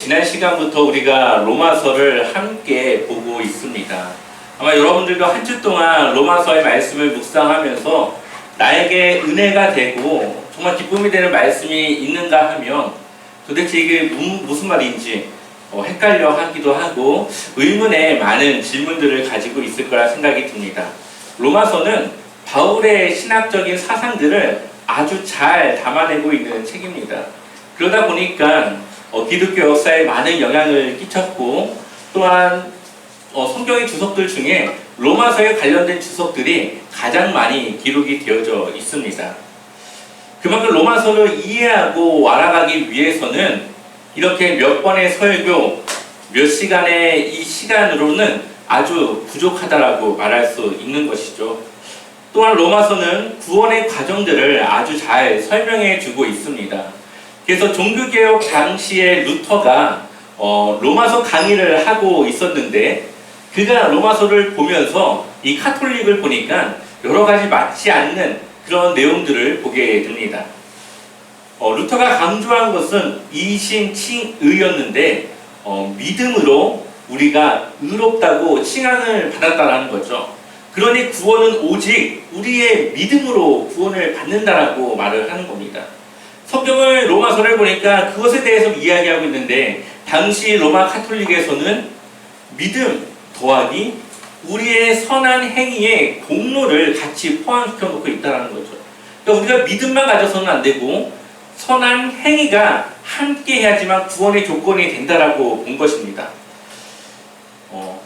지난 시간부터 우리가 로마서를 함께 보고 있습니다. 아마 여러분들도 한 주 동안 로마서의 말씀을 묵상하면서 나에게 은혜가 되고 정말 기쁨이 되는 말씀이 있는가 하면 도대체 이게 무슨 말인지 헷갈려 하기도 하고 의문의 많은 질문들을 가지고 있을 거라 생각이 듭니다. 로마서는 바울의 신학적인 사상들을 아주 잘 담아내고 있는 책입니다. 그러다 보니까 기독교 역사에 많은 영향을 끼쳤고 또한 성경의 주석들 중에 로마서에 관련된 주석들이 가장 많이 기록이 되어져 있습니다. 그만큼 로마서를 이해하고 알아가기 위해서는 이렇게 몇 번의 설교, 몇 시간의 이 시간으로는 아주 부족하다라고 말할 수 있는 것이죠. 또한 로마서는 구원의 과정들을 아주 잘 설명해 주고 있습니다. 그래서 종교개혁 당시에 루터가 로마서 강의를 하고 있었는데 그가 로마서를 보면서 이 카톨릭을 보니까 여러 가지 맞지 않는 그런 내용들을 보게 됩니다. 루터가 강조한 것은 이신칭의였는데 믿음으로 우리가 의롭다고 칭함을 받았다라는 거죠. 그러니 구원은 오직 우리의 믿음으로 구원을 받는다라고 말을 하는 겁니다. 성경을 로마서를 보니까 그것에 대해서 이야기하고 있는데 당시 로마 카톨릭에서는 믿음 더하기 우리의 선한 행위의 공로를 같이 포함시켜 놓고 있다는 거죠. 그러니까 우리가 믿음만 가져서는 안 되고 선한 행위가 함께 해야지만 구원의 조건이 된다라고 본 것입니다.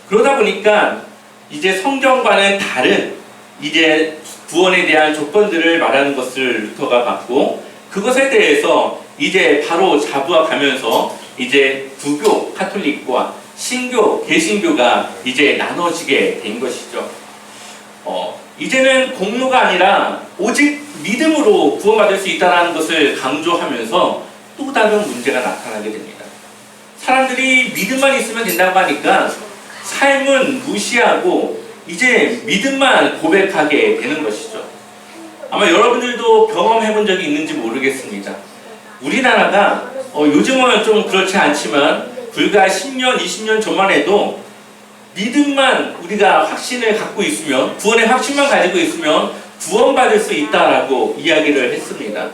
그러다 보니까 이제 성경과는 다른 이제 구원에 대한 조건들을 말하는 것을 루터가 봤고 그것에 대해서 이제 바로 잡아가면서 이제 구교 카톨릭과 신교 개신교가 이제 나눠지게 된 것이죠. 이제는 공로가 아니라 오직 믿음으로 구원받을 수 있다는 것을 강조하면서 또 다른 문제가 나타나게 됩니다. 사람들이 믿음만 있으면 된다고 하니까 삶은 무시하고 이제 믿음만 고백하게 되는 것이죠. 아마 여러분들도 경험해 본 적이 있는지 모르겠습니다. 우리나라가 요즘은 좀 그렇지 않지만 불과 10년, 20년 전만 해도 믿음만 우리가 확신을 갖고 있으면 구원의 확신만 가지고 있으면 구원받을 수 있다라고 이야기를 했습니다.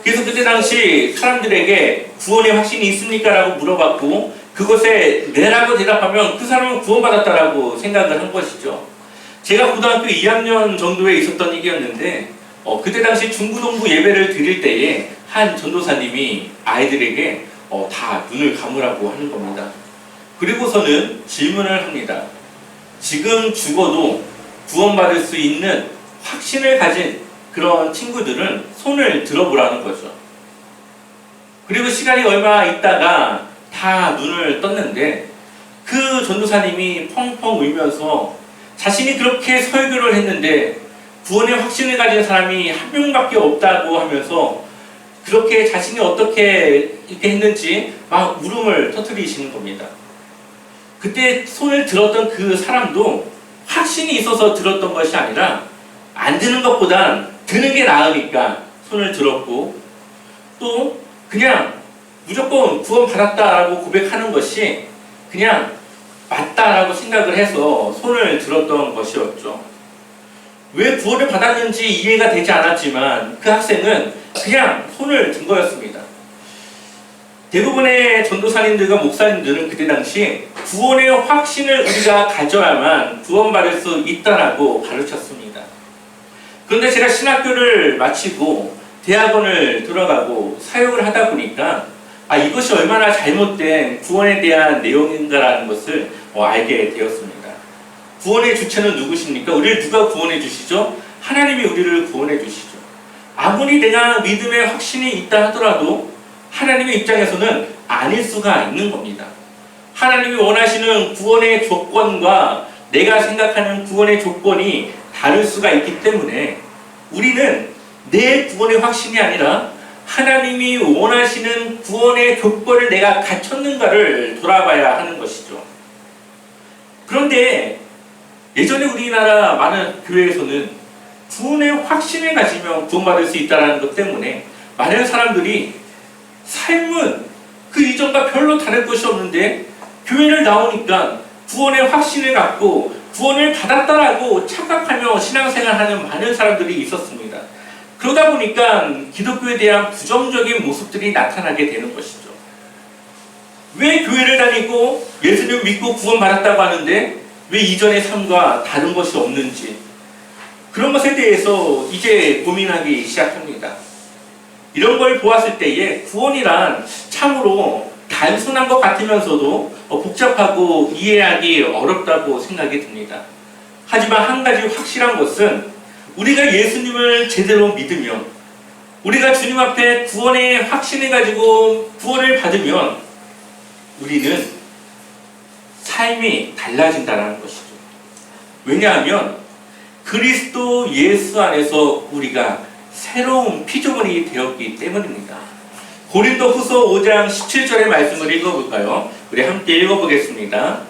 그래서 그때 당시 사람들에게 구원의 확신이 있습니까? 라고 물어봤고 그것에 네라고 대답하면 그 사람은 구원받았다라고 생각을 한 것이죠. 제가 고등학교 2학년 정도에 있었던 일이었는데 그때 당시 중고등부 예배를 드릴 때에 한 전도사님이 아이들에게 다 눈을 감으라고 하는 겁니다. 그리고서는 질문을 합니다. 지금 죽어도 구원받을 수 있는 확신을 가진 그런 친구들은 손을 들어보라는 거죠. 그리고 시간이 얼마 있다가 다 눈을 떴는데 그 전도사님이 펑펑 울면서 자신이 그렇게 설교를 했는데 구원의 확신을 가진 사람이 한 명밖에 없다고 하면서 그렇게 자신이 어떻게 이렇게 했는지 막 울음을 터뜨리시는 겁니다. 그때 손을 들었던 그 사람도 확신이 있어서 들었던 것이 아니라 안 드는 것보단 드는 게 나으니까 손을 들었고 또 그냥 무조건 구원 받았다라고 고백하는 것이 그냥 맞다라고 생각을 해서 손을 들었던 것이었죠. 왜 구원을 받았는지 이해가 되지 않았지만 그 학생은 그냥 손을 든 거였습니다. 대부분의 전도사님들과 목사님들은 그때 당시 구원의 확신을 우리가 가져야만 구원받을 수 있다라고 가르쳤습니다. 그런데 제가 신학교를 마치고 대학원을 들어가고 사역을 하다 보니까 이것이 얼마나 잘못된 구원에 대한 내용인가라는 것을 알게 되었습니다. 구원의 주체는 누구십니까? 우리를 누가 구원해 주시죠? 하나님이 우리를 구원해 주시죠. 아무리 내가 믿음의 확신이 있다 하더라도 하나님의 입장에서는 아닐 수가 있는 겁니다. 하나님이 원하시는 구원의 조건과 내가 생각하는 구원의 조건이 다를 수가 있기 때문에 우리는 내 구원의 확신이 아니라 하나님이 원하시는 구원의 조건을 내가 갖췄는가를 돌아봐야 하는 것이죠. 그런데 예전에 우리나라 많은 교회에서는 구원의 확신을 가지면 구원받을 수 있다는 것 때문에 많은 사람들이 삶은 그 이전과 별로 다를 것이 없는데 교회를 나오니까 구원의 확신을 갖고 구원을 받았다라고 착각하며 신앙생활하는 많은 사람들이 있었습니다. 그러다 보니까 기독교에 대한 부정적인 모습들이 나타나게 되는 것이죠. 왜 교회를 다니고 예수님 믿고 구원받았다고 하는데 왜 이전의 삶과 다른 것이 없는지, 그런 것에 대해서 이제 고민하기 시작합니다. 이런 걸 보았을 때에 구원이란 참으로 단순한 것 같으면서도 복잡하고 이해하기 어렵다고 생각이 듭니다. 하지만 한 가지 확실한 것은 우리가 예수님을 제대로 믿으면, 우리가 주님 앞에 구원의 확신을 가지고 구원을 받으면 우리는 삶이 달라진다는 것이죠. 왜냐하면 그리스도 예수 안에서 우리가 새로운 피조물이 되었기 때문입니다. 고린도후서 5장 17절의 말씀을 읽어볼까요? 우리 함께 읽어보겠습니다.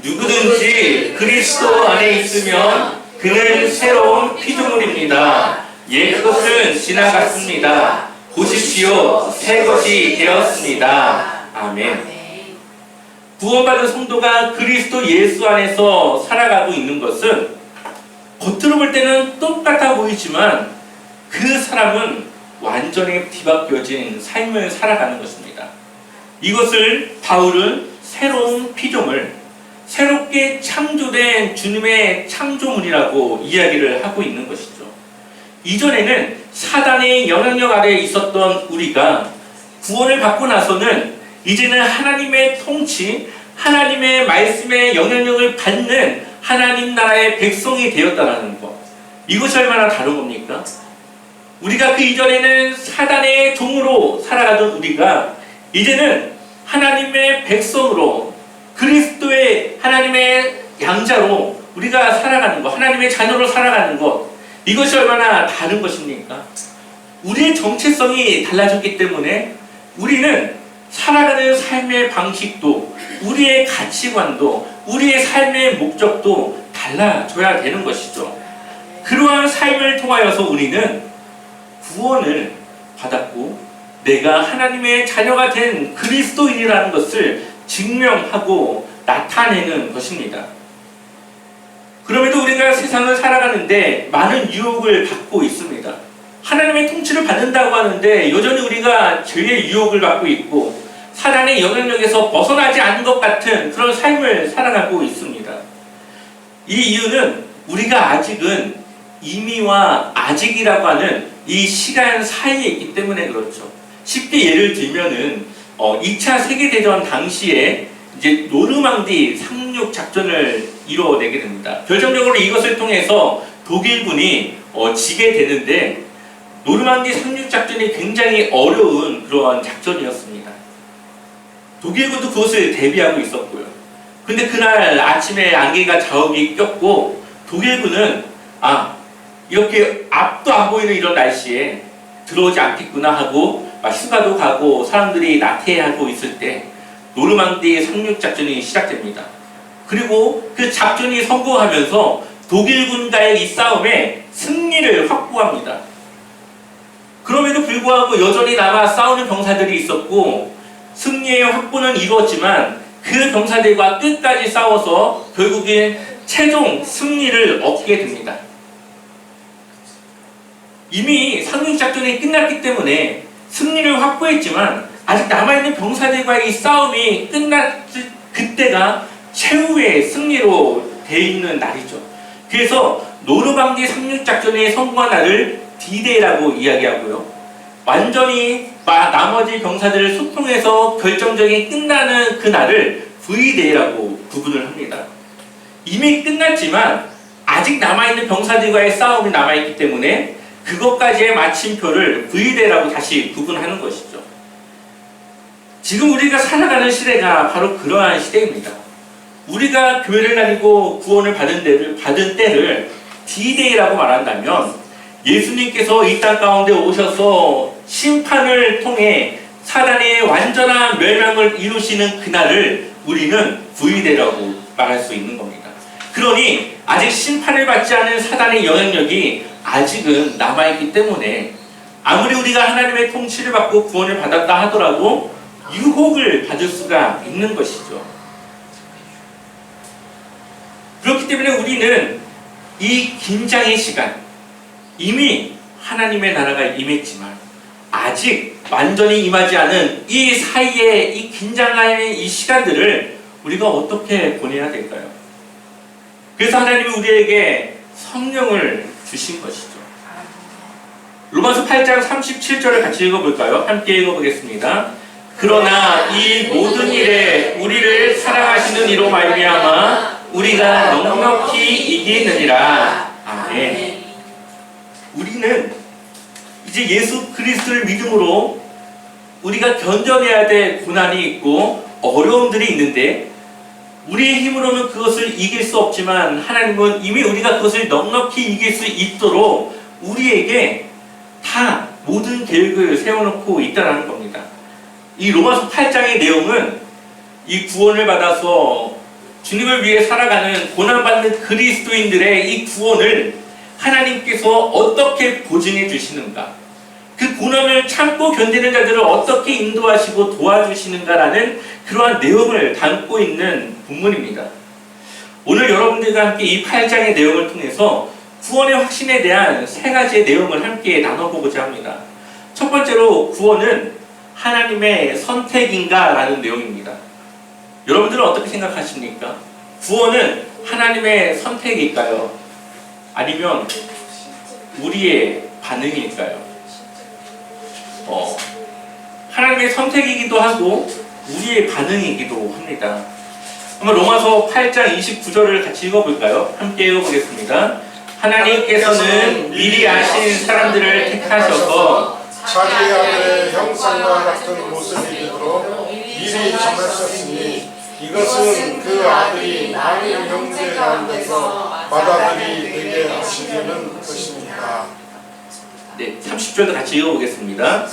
누구든지 그리스도 안에 있으면 그는 새로운 피조물입니다. 옛 것은 지나갔습니다. 보십시오, 새 것이 되었습니다. 아멘. 구원받은 성도가 그리스도 예수 안에서 살아가고 있는 것은 겉으로 볼 때는 똑같아 보이지만 그 사람은 완전히 뒤바뀌어진 삶을 살아가는 것입니다. 이것을 바울은 새로운 피조물, 새롭게 창조된 주님의 창조물이라고 이야기를 하고 있는 것이죠. 이전에는 사단의 영향력 아래에 있었던 우리가 구원을 받고 나서는 이제는 하나님의 통치, 하나님의 말씀의 영향력을 받는 하나님 나라의 백성이 되었다는 것. 이것이 얼마나 다른 겁니까? 우리가 그 이전에는 사단의 종으로 살아가던 우리가 이제는 하나님의 백성으로, 그리스도의 하나님의 양자로 우리가 살아가는 것, 하나님의 자녀로 살아가는 것, 이것이 얼마나 다른 것입니까? 우리의 정체성이 달라졌기 때문에 우리는 살아가는 삶의 방식도, 우리의 가치관도, 우리의 삶의 목적도 달라져야 되는 것이죠. 그러한 삶을 통하여서 우리는 구원을 받았고 내가 하나님의 자녀가 된 그리스도인이라는 것을 증명하고 나타내는 것입니다. 그럼에도 우리가 세상을 살아가는데 많은 유혹을 받고 있습니다. 하나님의 통치를 받는다고 하는데 여전히 우리가 죄의 유혹을 받고 있고 사단의 영향력에서 벗어나지 않은 것 같은 그런 삶을 살아가고 있습니다. 이 이유는 우리가 아직은 이미와 아직이라고 하는 이 시간 사이에 있기 때문에 그렇죠. 쉽게 예를 들면은 2차 세계대전 당시에 이제 노르망디 상륙 작전을 이뤄내게 됩니다. 결정적으로 이것을 통해서 독일군이 지게 되는데 노르망디 상륙 작전이 굉장히 어려운 그러한 작전이었습니다. 독일군도 그것을 대비하고 있었고요. 근데 그날 아침에 안개가 자욱이 꼈고 독일군은 이렇게 앞도 안 보이는 이런 날씨에 들어오지 않겠구나 하고 휴가도 가고 사람들이 나태해하고 있을 때 노르망디 상륙 작전이 시작됩니다. 그리고 그 작전이 성공하면서 독일군과의 이 싸움에 승리를 확보합니다. 그럼에도 불구하고 여전히 남아 싸우는 병사들이 있었고 승리의 확보는 이루었지만 그 병사들과 끝까지 싸워서 결국엔 최종 승리를 얻게 됩니다. 이미 상륙작전이 끝났기 때문에 승리를 확보했지만 아직 남아있는 병사들과의 이 싸움이 끝날 그때가 최후의 승리로 되어 있는 날이죠. 그래서 노르망디 상륙작전이 성공한 날을 D-Day라고 이야기하고요. 완전히 나머지 병사들을 소통해서 결정적인 끝나는 그날을 V-Day라고 구분을 합니다. 이미 끝났지만 아직 남아있는 병사들과의 싸움이 남아있기 때문에 그것까지의 마침표를 V-Day라고 다시 구분하는 것이죠. 지금 우리가 살아가는 시대가 바로 그러한 시대입니다. 우리가 교회를 다니고 구원을 받은 때를 D-Day라고 말한다면 예수님께서 이 땅 가운데 오셔서 심판을 통해 사단의 완전한 멸망을 이루시는 그날을 우리는 V-Day라고 말할 수 있는 겁니다. 그러니 아직 심판을 받지 않은 사단의 영향력이 아직은 남아있기 때문에 아무리 우리가 하나님의 통치를 받고 구원을 받았다 하더라도 유혹을 받을 수가 있는 것이죠. 그렇기 때문에 우리는 이 긴장의 시간, 이미 하나님의 나라가 임했지만 아직 완전히 임하지 않은 이 사이에 이 긴장감의 이 시간들을 우리가 어떻게 보내야 될까요? 그래서 하나님이 우리에게 성령을 주신 것이죠. 로마서 8장 37절을 같이 읽어볼까요? 함께 읽어보겠습니다. 그러나 이 모든 일에 우리를 사랑하시는 이로 말미암아 우리가 넉넉히 이기느니라. 아멘. 우리는 이제 예수 그리스도를 믿음으로 우리가 견뎌내야 될 고난이 있고 어려움들이 있는데 우리의 힘으로는 그것을 이길 수 없지만 하나님은 이미 우리가 그것을 넉넉히 이길 수 있도록 우리에게 다 모든 계획을 세워놓고 있다는 겁니다. 이 로마서 8장의 내용은 이 구원을 받아서 주님을 위해 살아가는 고난받는 그리스도인들의 이 구원을 하나님께서 어떻게 보증해 주시는가, 그 고난을 참고 견디는 자들을 어떻게 인도하시고 도와주시는가라는 그러한 내용을 담고 있는 본문입니다. 오늘 여러분들과 함께 이 8장의 내용을 통해서 구원의 확신에 대한 세 가지의 내용을 함께 나눠보고자 합니다. 첫 번째로 구원은 하나님의 선택인가? 라는 내용입니다. 여러분들은 어떻게 생각하십니까? 구원은 하나님의 선택일까요? 아니면 우리의 반응일까요? 하나님의 선택이기도 하고 우리의 반응이기도 합니다. 한번 로마서 8장 29절을 같이 읽어볼까요? 함께 읽어보겠습니다. 하나님께서는 미리 아신 사람들을 택하셔서 자기 아들의 형상과 같은 모습이 되도록 미리 정하셨으니 이것은 그 아들이 많은 형제 가운데서 맏아들이 되게 하시려는 것입니다. 네, 30절도 같이 읽어보겠습니다.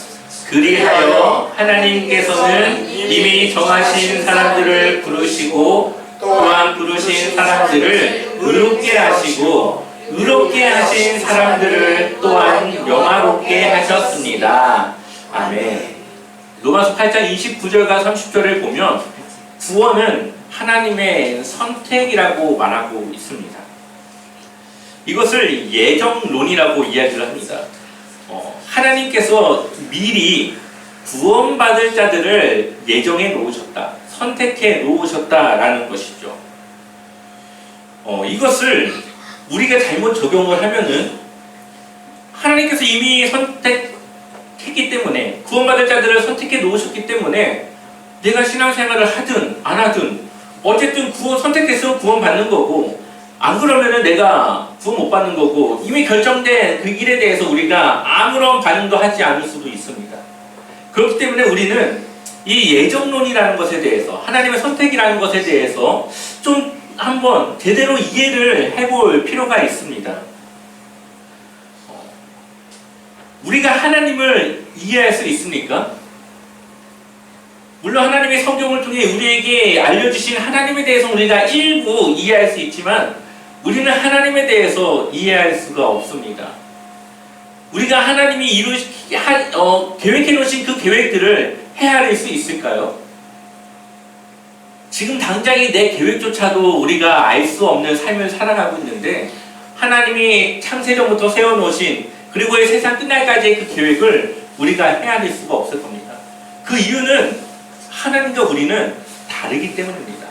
그리하여 하나님께서는 이미 정하신 사람들을 부르시고 또한 부르신 사람들을 의롭게 하시고 의롭게 하신 사람들을 또한 영화롭게 하셨습니다. 아멘. 로마서 8장 29절과 30절을 보면 구원은 하나님의 선택이라고 말하고 있습니다. 이것을 예정론이라고 이야기를 합니다. 하나님께서 미리 구원받을 자들을 예정해 놓으셨다, 선택해 놓으셨다라는 것이죠. 이것을 우리가 잘못 적용을 하면은 하나님께서 이미 선택했기 때문에, 구원받을 자들을 선택해 놓으셨기 때문에 내가 신앙생활을 하든 안 하든 어쨌든 선택했으면 구원받는 거고, 안 그러면은 내가 구원 못 받는 거고, 이미 결정된 그 일에 대해서 우리가 아무런 반응도 하지 않을 수도 있습니다. 그렇기 때문에 우리는 이 예정론이라는 것에 대해서, 하나님의 선택이라는 것에 대해서 좀 한번 제대로 이해를 해볼 필요가 있습니다. 우리가 하나님을 이해할 수 있습니까? 물론 하나님의 성경을 통해 우리에게 알려주신 하나님에 대해서 우리가 일부 이해할 수 있지만 우리는 하나님에 대해서 이해할 수가 없습니다. 우리가 하나님이 계획해 놓으신 그 계획들을 헤아릴 수 있을까요? 지금 당장의 내 계획조차도 우리가 알 수 없는 삶을 살아가고 있는데 하나님이 창세전부터 세워놓으신, 그리고 이 세상 끝날까지의 그 계획을 우리가 헤아릴 수가 없을 겁니다. 그 이유는 하나님과 우리는 다르기 때문입니다.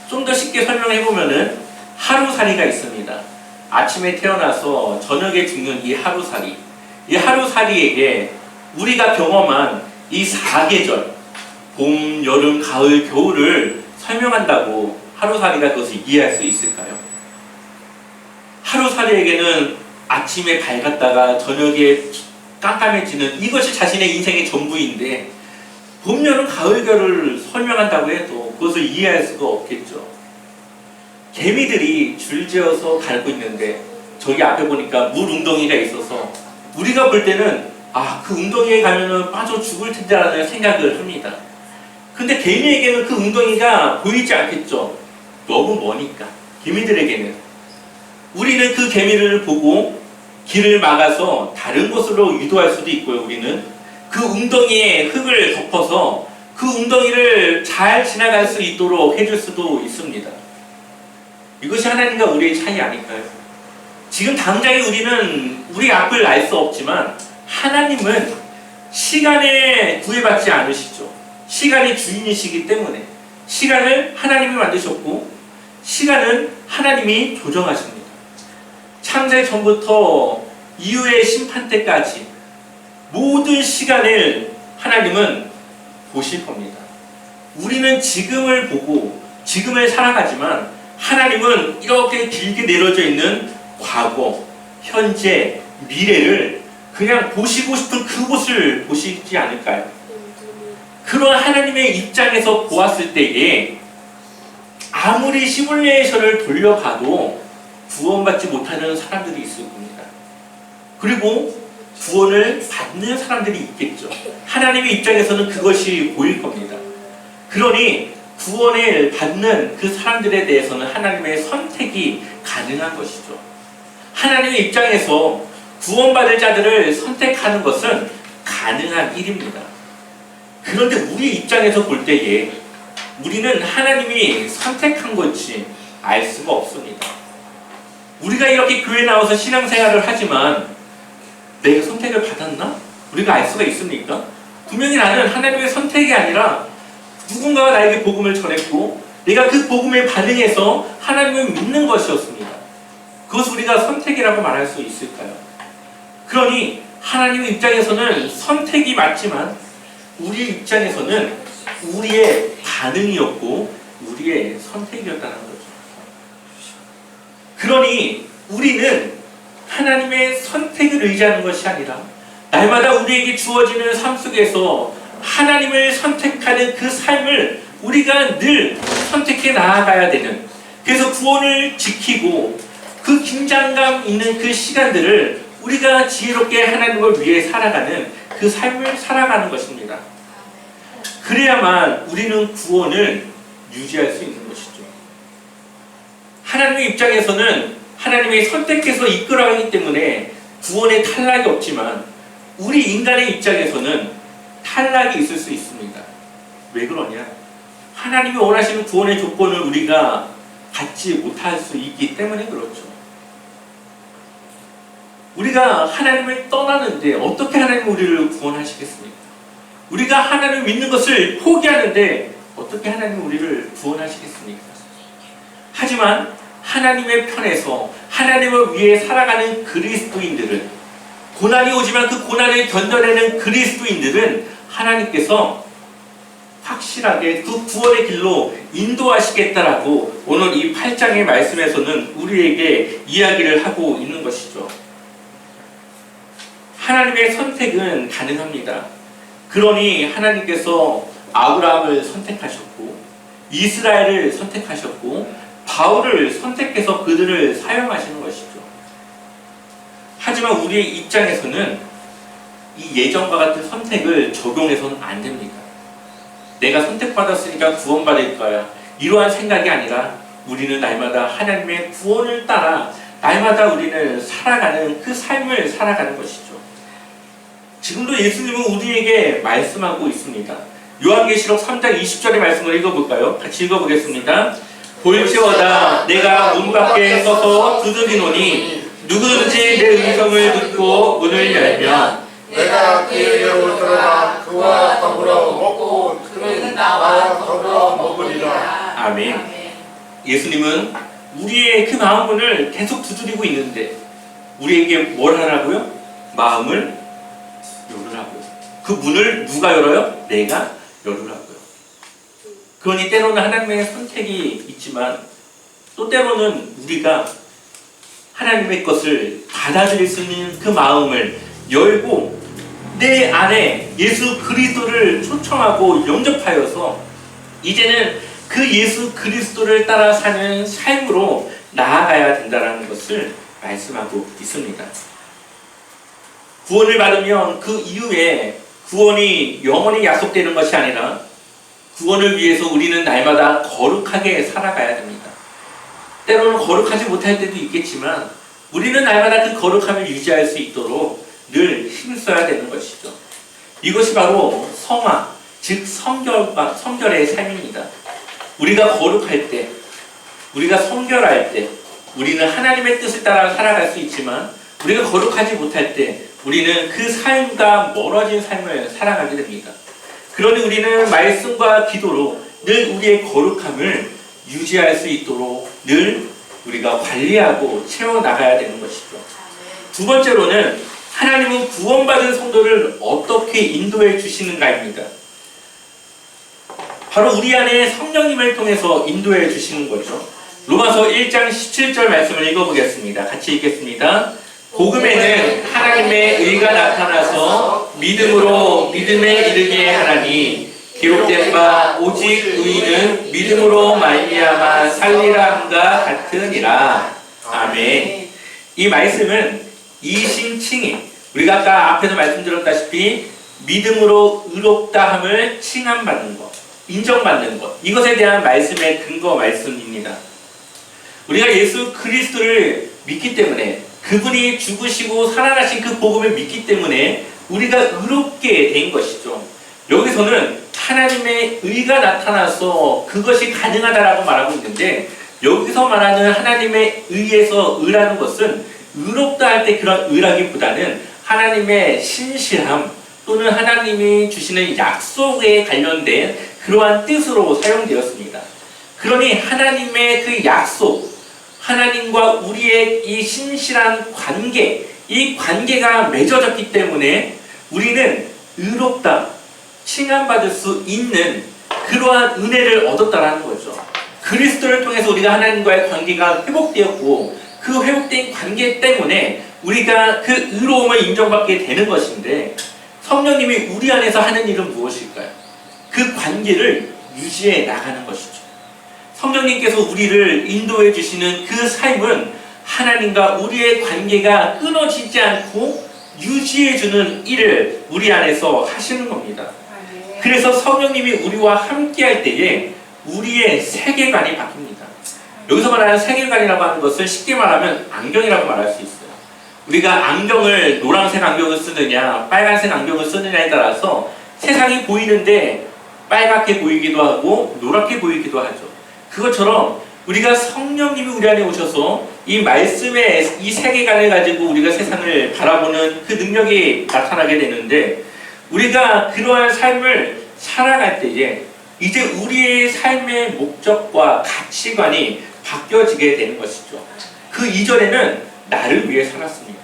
좀 더 쉽게 설명해보면은 하루살이가 있습니다. 아침에 태어나서 저녁에 죽는 이 하루살이, 이 하루살이에게 우리가 경험한 이 4계절, 봄, 여름, 가을, 겨울을 설명한다고 하루살이가 그것을 이해할 수 있을까요? 하루살이에게는 아침에 밝았다가 저녁에 깜깜해지는 이것이 자신의 인생의 전부인데, 봄, 여름, 가을, 겨울을 설명한다고 해도 그것을 이해할 수가 없겠죠. 개미들이 줄지어서 갈고 있는데 저기 앞에 보니까 물 웅덩이가 있어서 우리가 볼 때는 그 웅덩이에 가면은 빠져 죽을 텐데라는 생각을 합니다. 근데 개미에게는 그 웅덩이가 보이지 않겠죠. 너무 머니까. 개미들에게는. 우리는 그 개미를 보고 길을 막아서 다른 곳으로 유도할 수도 있고요. 우리는 그 그 웅덩이에 흙을 덮어서 그 웅덩이를 잘 지나갈 수 있도록 해줄 수도 있습니다. 이것이 하나님과 우리의 차이 아닐까요? 지금 당장에 우리는 우리 앞을 알 수 없지만 하나님은 시간에 구애받지 않으시죠. 시간의 주인이시기 때문에 시간을 하나님이 만드셨고 시간은 하나님이 조정하십니다. 창세 전부터 이후의 심판 때까지 모든 시간을 하나님은 보실 겁니다. 우리는 지금을 보고 지금을 살아가지만 하나님은 이렇게 길게 내려져 있는 과거, 현재, 미래를 그냥 보시고 싶은 그곳을 보시지 않을까요? 그런 하나님의 입장에서 보았을 때에 아무리 시뮬레이션을 돌려봐도 구원받지 못하는 사람들이 있을 겁니다. 그리고 구원을 받는 사람들이 있겠죠. 하나님의 입장에서는 그것이 보일 겁니다. 그러니 구원을 받는 그 사람들에 대해서는 하나님의 선택이 가능한 것이죠. 하나님의 입장에서 구원받을 자들을 선택하는 것은 가능한 일입니다. 그런데 우리 입장에서 볼 때에 우리는 하나님이 선택한 건지 알 수가 없습니다. 우리가 이렇게 교회 나와서 신앙생활을 하지만 내가 선택을 받았나? 우리가 알 수가 있습니까? 분명히 나는 하나님의 선택이 아니라 누군가가 나에게 복음을 전했고 내가 그 복음에 반응해서 하나님을 믿는 것이었습니다. 그것을 우리가 선택이라고 말할 수 있을까요? 그러니 하나님의 입장에서는 선택이 맞지만 우리 입장에서는 우리의 반응이었고 우리의 선택이었다는 거죠. 그러니 우리는 하나님의 선택을 의지하는 것이 아니라 날마다 우리에게 주어지는 삶 속에서 하나님을 선택하는 그 삶을 우리가 늘 선택해 나아가야 되는, 그래서 구원을 지키고 그 긴장감 있는 그 시간들을 우리가 지혜롭게 하나님을 위해 살아가는 그 삶을 살아가는 것입니다. 그래야만 우리는 구원을 유지할 수 있는 것이죠. 하나님의 입장에서는 하나님이 선택해서 이끌어가기 때문에 구원에 탈락이 없지만 우리 인간의 입장에서는 탈락이 있을 수 있습니다. 왜 그러냐? 하나님이 원하시는 구원의 조건을 우리가 갖지 못할 수 있기 때문에 그렇죠. 우리가 하나님을 떠나는데 어떻게 하나님이 우리를 구원하시겠습니까? 우리가 하나님을 믿는 것을 포기하는데 어떻게 하나님이 우리를 구원하시겠습니까? 하지만 하나님의 편에서 하나님을 위해 살아가는 그리스도인들은, 고난이 오지만 그 고난을 견뎌내는 그리스도인들은 하나님께서 확실하게 그 구원의 길로 인도하시겠다라고 오늘 이 8장의 말씀에서는 우리에게 이야기를 하고 있는 것이죠. 하나님의 선택은 가능합니다. 그러니 하나님께서 아브라함을 선택하셨고 이스라엘을 선택하셨고 바울을 선택해서 그들을 사용하시는 것이죠. 하지만 우리의 입장에서는 이 예전과 같은 선택을 적용해서는 안 됩니다. 내가 선택받았으니까 구원받을 거야, 이러한 생각이 아니라 우리는 날마다 하나님의 구원을 따라 날마다 우리는 살아가는 그 삶을 살아가는 것이죠. 지금도 예수님은 우리에게 말씀하고 있습니다. 요한계시록 3장 20절의 말씀을 읽어볼까요? 같이 읽어보겠습니다. 볼지어다 내가 문 밖에 서서 두드리노니 누구든지 내 음성을 듣고 문을 열면 내가 그에게로 들어가 그와 더불어 먹고 그는 나와 더불어 먹으리라. 아멘. 예수님은 우리의 그 마음문을 계속 두드리고 있는데 우리에게 뭘 하라고요? 마음을 열으라고요. 그 문을 누가 열어요? 내가 열으라고요. 그러니 때로는 하나님의 선택이 있지만 또 때로는 우리가 하나님의 것을 받아들일 수 있는 그 마음을 열고 내 안에 예수 그리스도를 초청하고 영접하여서 이제는 그 예수 그리스도를 따라 사는 삶으로 나아가야 된다는 것을 말씀하고 있습니다. 구원을 받으면 그 이후에 구원이 영원히 약속되는 것이 아니라 구원을 위해서 우리는 날마다 거룩하게 살아가야 됩니다. 때로는 거룩하지 못할 때도 있겠지만 우리는 날마다 그 거룩함을 유지할 수 있도록 늘 힘써야 되는 것이죠. 이것이 바로 성화, 즉 성결의 삶입니다. 우리가 거룩할 때, 우리가 성결할 때 우리는 하나님의 뜻을 따라 살아갈 수 있지만, 우리가 거룩하지 못할 때 우리는 그 삶과 멀어진 삶을 살아가게 됩니다. 그러니 우리는 말씀과 기도로 늘 우리의 거룩함을 유지할 수 있도록 늘 우리가 관리하고 채워나가야 되는 것이죠. 두 번째로는 하나님은 구원받은 성도를 어떻게 인도해 주시는가입니다. 바로 우리 안에 성령님을 통해서 인도해 주시는 거죠. 로마서 1장 17절 말씀을 읽어보겠습니다. 같이 읽겠습니다. 복음에는 하나님의 의가 나타나서 믿음으로 믿음에 이르게 하나니 기록된 바 오직 의인은 믿음으로 말미암아 살리라 함과 같으니라. 아멘. 이 말씀은 이신칭이, 우리가 아까 앞에서 말씀드렸다시피 믿음으로 의롭다함을 칭함받는 것, 인정받는 것, 이것에 대한 말씀의 근거 말씀입니다. 우리가 예수 그리스도를 믿기 때문에, 그분이 죽으시고 살아나신 그 복음을 믿기 때문에 우리가 의롭게 된 것이죠. 여기서는 하나님의 의가 나타나서 그것이 가능하다라고 말하고 있는데, 여기서 말하는 하나님의 의에서 의라는 것은 의롭다 할 때 그런 의라기보다는 하나님의 신실함 또는 하나님이 주시는 약속에 관련된 그러한 뜻으로 사용되었습니다. 그러니 하나님의 그 약속, 하나님과 우리의 이 신실한 관계, 이 관계가 맺어졌기 때문에 우리는 의롭다, 칭함받을 수 있는 그러한 은혜를 얻었다라는 거죠. 그리스도를 통해서 우리가 하나님과의 관계가 회복되었고, 그 회복된 관계 때문에 우리가 그 의로움을 인정받게 되는 것인데, 성령님이 우리 안에서 하는 일은 무엇일까요? 그 관계를 유지해 나가는 것이죠. 성령님께서 우리를 인도해 주시는 그 삶은 하나님과 우리의 관계가 끊어지지 않고 유지해 주는 일을 우리 안에서 하시는 겁니다. 그래서 성령님이 우리와 함께 할 때에 우리의 세계관이 바뀝니다. 여기서 말하는 세계관이라고 하는 것을 쉽게 말하면 안경이라고 말할 수 있어요. 우리가 안경을 노란색 안경을 쓰느냐 빨간색 안경을 쓰느냐에 따라서 세상이 보이는데 빨갛게 보이기도 하고 노랗게 보이기도 하죠. 그것처럼 우리가 성령님이 우리 안에 오셔서 이 말씀의 이 세계관을 가지고 우리가 세상을 바라보는 그 능력이 나타나게 되는데, 우리가 그러한 삶을 살아갈 때에 이제 우리의 삶의 목적과 가치관이 바뀌어지게 되는 것이죠. 그 이전에는 나를 위해 살았습니다.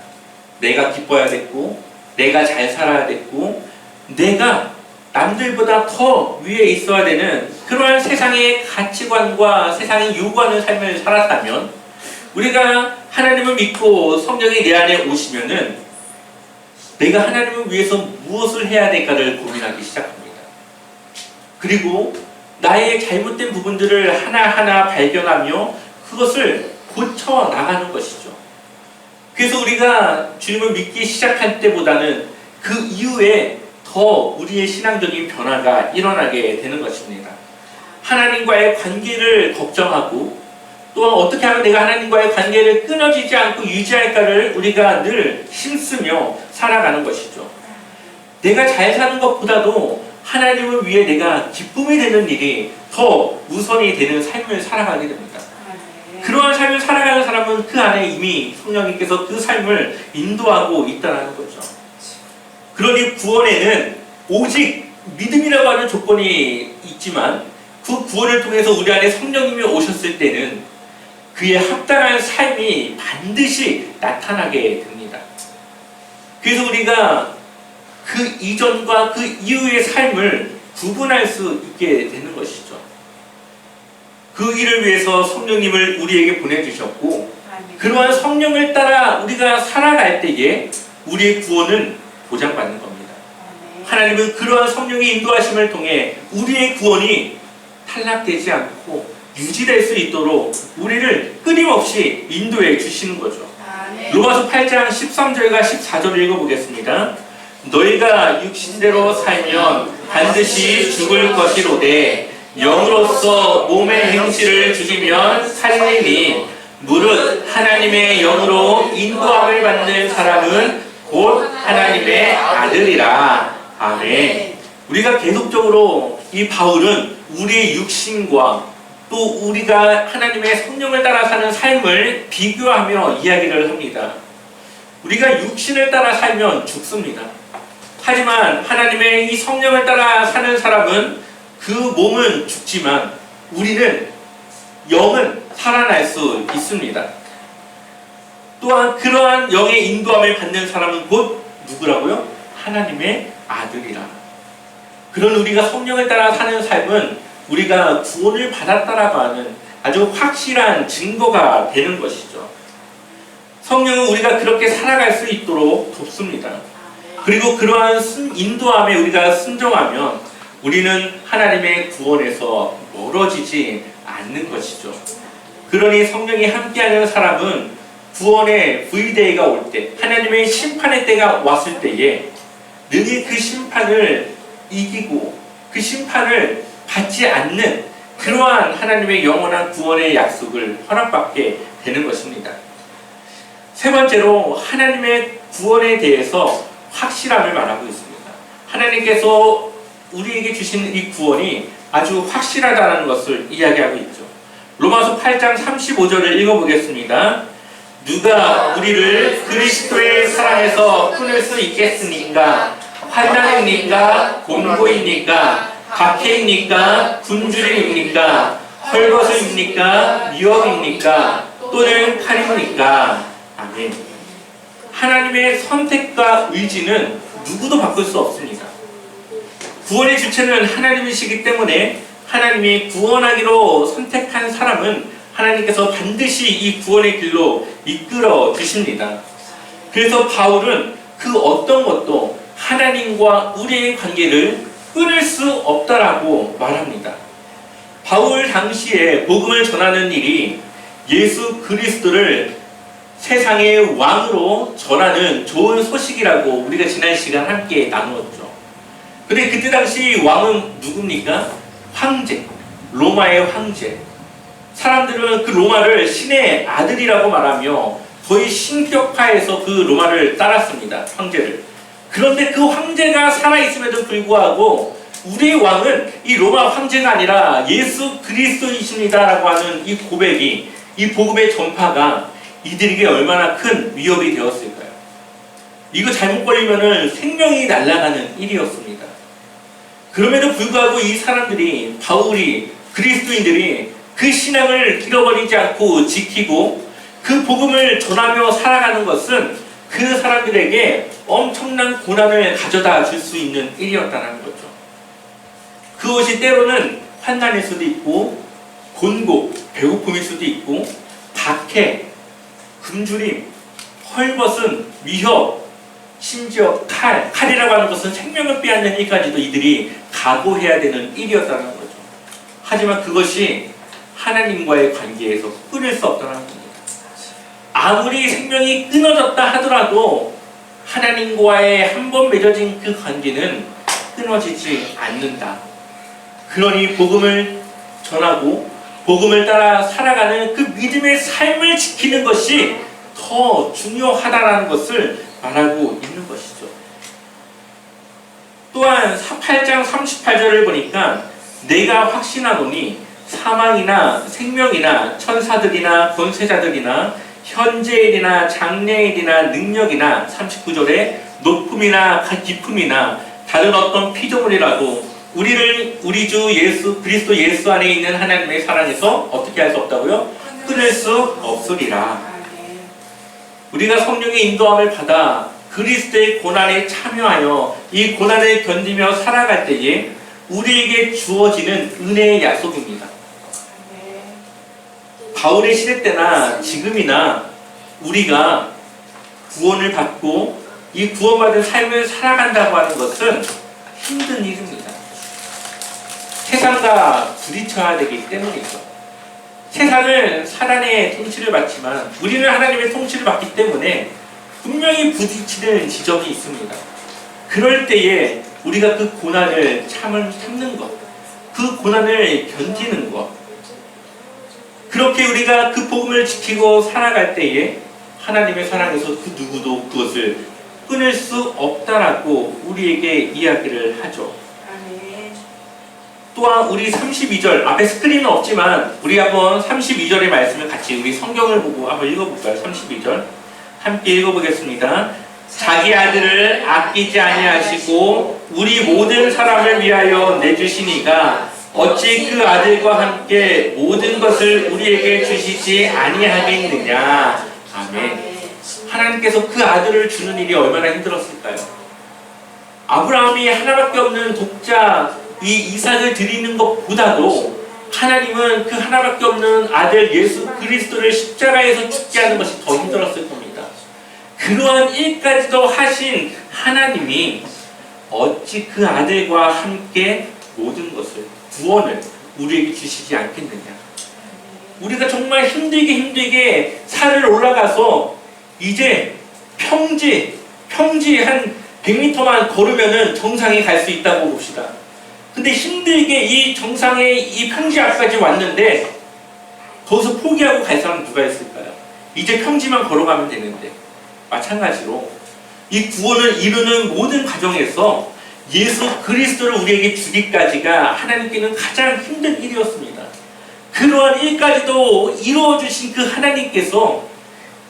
내가 기뻐야 됐고, 내가 잘 살아야 됐고, 내가 남들보다 더 위에 있어야 되는 그러한 세상의 가치관과 세상이 요구하는 삶을 살았다면, 우리가 하나님을 믿고 성령이 내 안에 오시면은 내가 하나님을 위해서 무엇을 해야 될까를 고민하기 시작합니다. 그리고 나의 잘못된 부분들을 하나하나 발견하며 그것을 고쳐 나가는 것이죠. 그래서 우리가 주님을 믿기 시작할 때보다는 그 이후에 더 우리의 신앙적인 변화가 일어나게 되는 것입니다. 하나님과의 관계를 걱정하고, 또한 어떻게 하면 내가 하나님과의 관계를 끊어지지 않고 유지할까를 우리가 늘 힘쓰며 살아가는 것이죠. 내가 잘 사는 것보다도 하나님을 위해 내가 기쁨이 되는 일이 더 우선이 되는 삶을 살아가게 됩니다. 그러한 삶을 살아가는 사람은 그 안에 이미 성령님께서 그 삶을 인도하고 있다는 거죠. 그러니 구원에는 오직 믿음이라고 하는 조건이 있지만, 그 구원을 통해서 우리 안에 성령님이 오셨을 때는 그의 합당한 삶이 반드시 나타나게 됩니다. 그래서 우리가 그 이전과 그 이후의 삶을 구분할 수 있게 되는 것이죠. 그 일을 위해서 성령님을 우리에게 보내주셨고, 그러한 성령을 따라 우리가 살아갈 때에 우리의 구원은 보장받는 겁니다. 하나님은 그러한 성령의 인도하심을 통해 우리의 구원이 탈락되지 않고 유지될 수 있도록 우리를 끊임없이 인도해 주시는 거죠. 로마서 8장 13절과 14절을 읽어보겠습니다. 너희가 육신대로 살면 반드시 죽을 것이로되 영으로서 몸의 행실을 죽이면 살리니, 무릇 하나님의 영으로 인도함을 받는 사람은 곧 하나님의 아들이라. 아멘. 우리가 계속적으로 이 바울은 우리의 육신과 또 우리가 하나님의 성령을 따라 사는 삶을 비교하며 이야기를 합니다. 우리가 육신을 따라 살면 죽습니다. 하지만 하나님의 이 성령을 따라 사는 사람은 그 몸은 죽지만 우리는 영은 살아날 수 있습니다. 또한 그러한 영의 인도함을 받는 사람은 곧 누구라고요? 하나님의 아들이라. 그런 우리가 성령을 따라 사는 삶은 우리가 구원을 받았다라고 하는 아주 확실한 증거가 되는 것이죠. 성령은 우리가 그렇게 살아갈 수 있도록 돕습니다. 그리고 그러한 인도함에 우리가 순종하면 우리는 하나님의 구원에서 멀어지지 않는 것이죠. 그러니 성령이 함께하는 사람은 구원의 V데이가 올 때, 하나님의 심판의 때가 왔을 때에 능히 그 심판을 이기고 그 심판을 받지 않는 그러한 하나님의 영원한 구원의 약속을 허락받게 되는 것입니다. 세 번째로 하나님의 구원에 대해서 확실함을 말하고 있습니다. 하나님께서 우리에게 주신 이 구원이 아주 확실하다는 것을 이야기하고 있죠. 로마서 8장 35절을 읽어보겠습니다. 누가 우리를 그리스도의 사랑에서 끊을 수 있겠습니까? 환난입니까? 공고입니까? 박해입니까? 굶주림입니까? 헐벗음입니까? 미움입니까? 또는 칼입니까? 아멘. 하나님의 선택과 의지는 누구도 바꿀 수 없습니다. 구원의 주체는 하나님이시기 때문에 하나님이 구원하기로 선택한 사람은 하나님께서 반드시 이 구원의 길로 이끌어 주십니다. 그래서 바울은 그 어떤 것도 하나님과 우리의 관계를 끊을 수 없다라고 말합니다. 바울 당시에 복음을 전하는 일이 예수 그리스도를 세상의 왕으로 전하는 좋은 소식이라고 우리가 지난 시간 함께 나누었죠. 근데 그때 당시 왕은 누굽니까? 황제, 로마의 황제. 사람들은 그 로마를 신의 아들이라고 말하며 거의 신격화해서 그 로마를 따랐습니다. 황제를. 그런데 그 황제가 살아있음에도 불구하고 우리의 왕은 이 로마 황제가 아니라 예수 그리스도이십니다라고 하는 이 고백이, 이 복음의 전파가 이들에게 얼마나 큰 위협이 되었을까요? 이거 잘못 걸리면은 생명이 날아가는 일이었습니다. 그럼에도 불구하고 이 사람들이, 바울이, 그리스도인들이 그 신앙을 잃어버리지 않고 지키고 그 복음을 전하며 살아가는 것은 그 사람들에게 엄청난 고난을 가져다 줄 수 있는 일이었다는 거죠. 그것이 때로는 환난일 수도 있고 곤고, 배고픔일 수도 있고 박해, 굶주림, 헐벗은, 위협, 심지어 칼이라고 하는 것은 생명을 빼앗는 일까지도 이들이 각오해야 되는 일이었다는 거죠. 하지만 그것이 하나님과의 관계에서 끊을 수 없다는 겁니다. 아무리 생명이 끊어졌다 하더라도 하나님과의 한 번 맺어진 그 관계는 끊어지지 않는다. 그러니 복음을 전하고 복음을 따라 살아가는 그 믿음의 삶을 지키는 것이 더 중요하다는 것을 말하고 있는 것이죠. 또한 8장 38절을 보니까 내가 확신하노니 사망이나 생명이나 천사들이나 권세자들이나 현재일이나 장래일이나 능력이나 39절에 높음이나 깊음이나 다른 어떤 피조물이라도 우리 주 예수 그리스도 예수 안에 있는 하나님의 사랑에서 어떻게 할 수 없다고요? 끊을 수 없으리라. 우리가 성령의 인도함을 받아 그리스도의 고난에 참여하여 이 고난을 견디며 살아갈 때에 우리에게 주어지는 은혜의 약속입니다. 바울의 시대 때나 지금이나 우리가 구원을 받고 이 구원받은 삶을 살아간다고 하는 것은 힘든 일입니다. 세상과 부딪혀야 되기 때문이죠. 세상은 사단의 통치를 받지만 우리는 하나님의 통치를 받기 때문에 분명히 부딪히는 지점이 있습니다. 그럴 때에 우리가 그 고난을 참는 것, 그 고난을 견디는 것, 그렇게 우리가 그 복음을 지키고 살아갈 때에 하나님의 사랑에서 그 누구도 그것을 끊을 수 없다라고 우리에게 이야기를 하죠. 아멘. 또한 우리 32절, 앞에 스크린은 없지만 우리 한번 32절의 말씀을 같이 우리 성경을 보고 한번 읽어볼까요? 32절 함께 읽어보겠습니다. 자기 아들을 아끼지 아니하시고 우리 모든 사람을 위하여 내주시니가 어찌 그 아들과 함께 모든 것을 우리에게 주시지 아니하겠느냐. 아멘. 하나님께서 그 아들을 주는 일이 얼마나 힘들었을까요? 아브라함이 하나밖에 없는 독자 이 이삭을 드리는 것보다도 하나님은 그 하나밖에 없는 아들 예수 그리스도를 십자가에서 죽게 하는 것이 더 힘들었을 겁니다. 그러한 일까지도 하신 하나님이 어찌 그 아들과 함께 모든 것을 구원을 우리에게 주시지 않겠느냐. 우리가 정말 힘들게 산을 올라가서 이제 평지 한 100m만 걸으면은 정상에 갈 수 있다고 봅시다. 근데 힘들게 이 정상의 이 평지 앞까지 왔는데 거기서 포기하고 갈 사람 누가 있을까요? 이제 평지만 걸어가면 되는데. 마찬가지로 이 구원을 이루는 모든 과정에서 예수 그리스도를 우리에게 주기까지가 하나님께는 가장 힘든 일이었습니다. 그러한 일까지도 이루어주신 그 하나님께서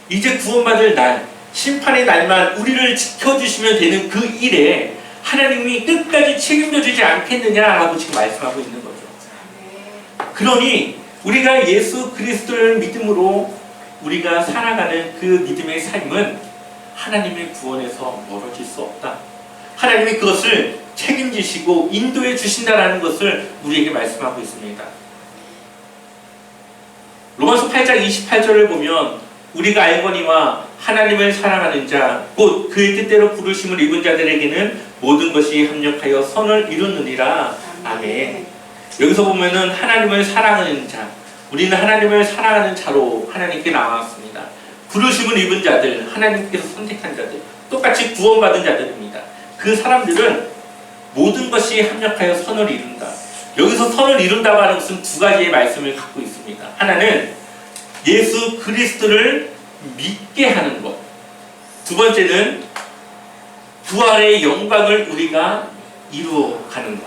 이제 구원받을 날, 심판의 날만 우리를 지켜주시면 되는 그 일에 하나님이 끝까지 책임져 주지 않겠느냐라고 지금 말씀하고 있는 거죠. 그러니 우리가 예수 그리스도를 믿음으로 우리가 살아가는 그 믿음의 삶은 하나님의 구원에서 멀어질 수 없다. 하나님이 그것을 책임지시고 인도해 주신다라는 것을 우리에게 말씀하고 있습니다. 로마서 8장 28절을 보면 우리가 알거니와 하나님을 사랑하는 자, 곧 그의 뜻대로 부르심을 입은 자들에게는 모든 것이 합력하여 선을 이루느니라. 아멘. 여기서 보면은 하나님을 사랑하는 자, 우리는 하나님을 사랑하는 자로 하나님께 나왔습니다. 부르심을 입은 자들, 하나님께서 선택한 자들, 똑같이 구원받은 자들입니다. 그 사람들은 모든 것이 합력하여 선을 이룬다. 여기서 선을 이룬다고 하는 것은 두 가지의 말씀을 갖고 있습니다. 하나는 예수 그리스도를 믿게 하는 것. 두 번째는 부활의 영광을 우리가 이루어가는 것.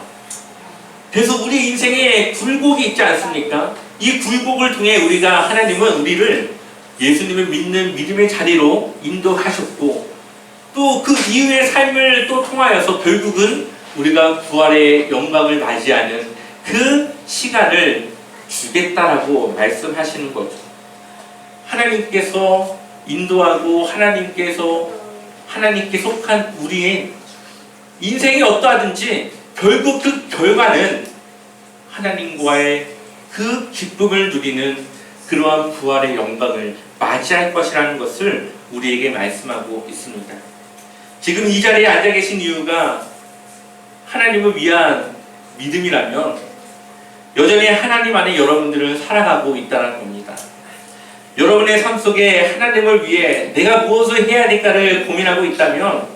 그래서 우리 인생에 굴곡이 있지 않습니까? 이 굴곡을 통해 하나님은 우리를 예수님을 믿는 믿음의 자리로 인도하셨고 또 그 이후의 삶을 또 통하여서 결국은 우리가 부활의 영광을 맞이하는 그 시간을 주겠다라고 말씀하시는 거죠. 하나님께서 인도하고 하나님께 속한 우리의 인생이 어떠하든지 결국 그 결과는 하나님과의 그 기쁨을 누리는 그러한 부활의 영광을 맞이할 것이라는 것을 우리에게 말씀하고 있습니다. 지금 이 자리에 앉아 계신 이유가 하나님을 위한 믿음이라면 여전히 하나님 안에 여러분들은 살아가고 있다는 겁니다. 여러분의 삶 속에 하나님을 위해 내가 무엇을 해야 될까를 고민하고 있다면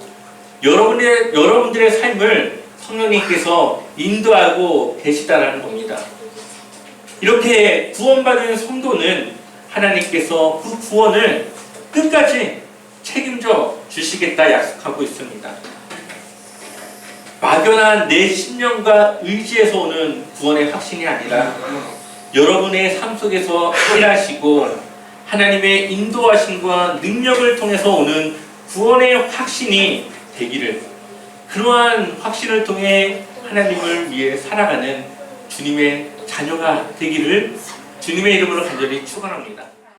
여러분들의 삶을 성령님께서 인도하고 계시다라는 겁니다. 이렇게 구원받은 성도는 하나님께서 그 구원을 끝까지 책임져 주시겠다 약속하고 있습니다. 막연한 내 신념과 의지에서 오는 구원의 확신이 아니라 여러분의 삶 속에서 일하시고 하나님의 인도하심과 능력을 통해서 오는 구원의 확신이 되기를, 그러한 확신을 통해 하나님을 위해 살아가는 주님의 자녀가 되기를 주님의 이름으로 간절히 축원합니다.